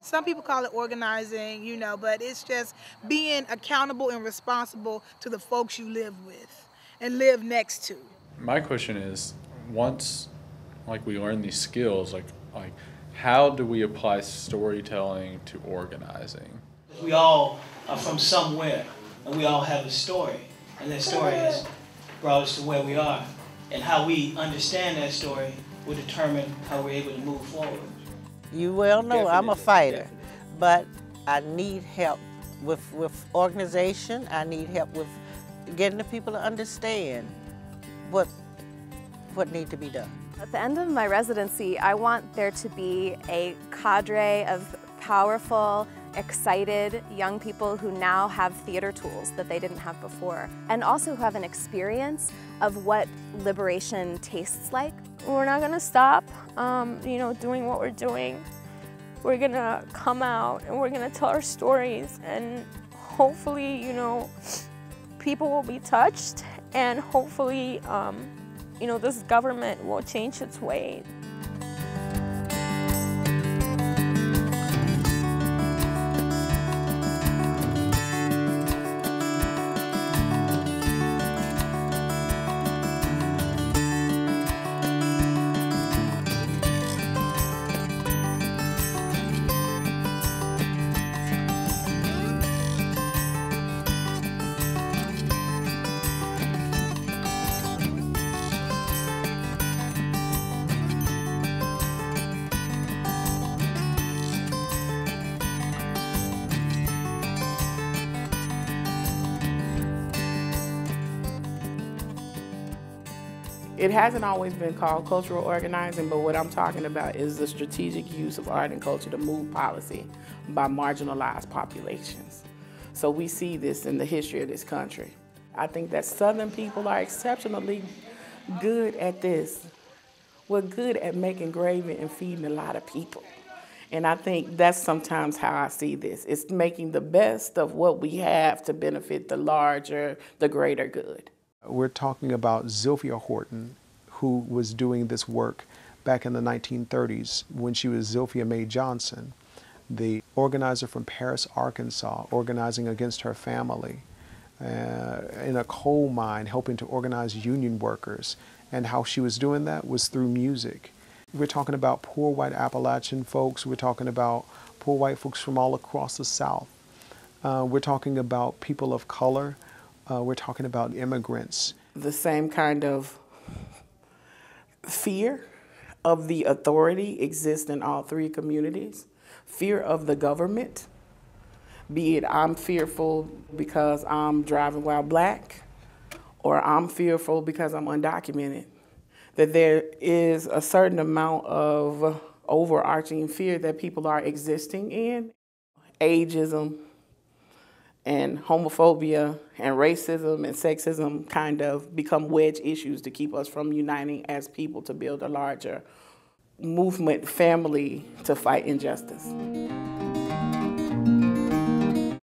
Some people call it organizing, but it's just being accountable and responsible to the folks you live with and live next to. My question is, once like we learn these skills, like how do we apply storytelling to organizing? We all are from somewhere, and we all have a story, and that story has brought us to where we are. And how we understand that story will determine how we're able to move forward. You well know I'm a fighter, but I need help with organization. I need help with getting the people to understand what needs to be done. At the end of my residency, I want there to be a cadre of powerful, excited young people who now have theater tools that they didn't have before, and also who have an experience of what liberation tastes like. We're not gonna stop, doing what we're doing. We're gonna come out and we're gonna tell our stories, and hopefully, people will be touched, and hopefully, this government will change its ways. It hasn't always been called cultural organizing, but what I'm talking about is the strategic use of art and culture to move policy by marginalized populations. So we see this in the history of this country. I think that Southern people are exceptionally good at this. We're good at making gravy and feeding a lot of people. And I think that's sometimes how I see this. It's making the best of what we have to benefit the larger, the greater good. We're talking about Zilphia Horton, who was doing this work back in the 1930s when she was Zilphia Mae Johnson, the organizer from Paris, Arkansas, organizing against her family in a coal mine, helping to organize union workers. And how she was doing that was through music. We're talking about poor white Appalachian folks. We're talking about poor white folks from all across the South. We're talking about people of color. We're talking about immigrants. The same kind of fear of the authority exists in all three communities. Fear of the government, be it I'm fearful because I'm driving while black, or I'm fearful because I'm undocumented. That there is a certain amount of overarching fear that people are existing in. Ageism and homophobia and racism and sexism kind of become wedge issues to keep us from uniting as people to build a larger movement family to fight injustice.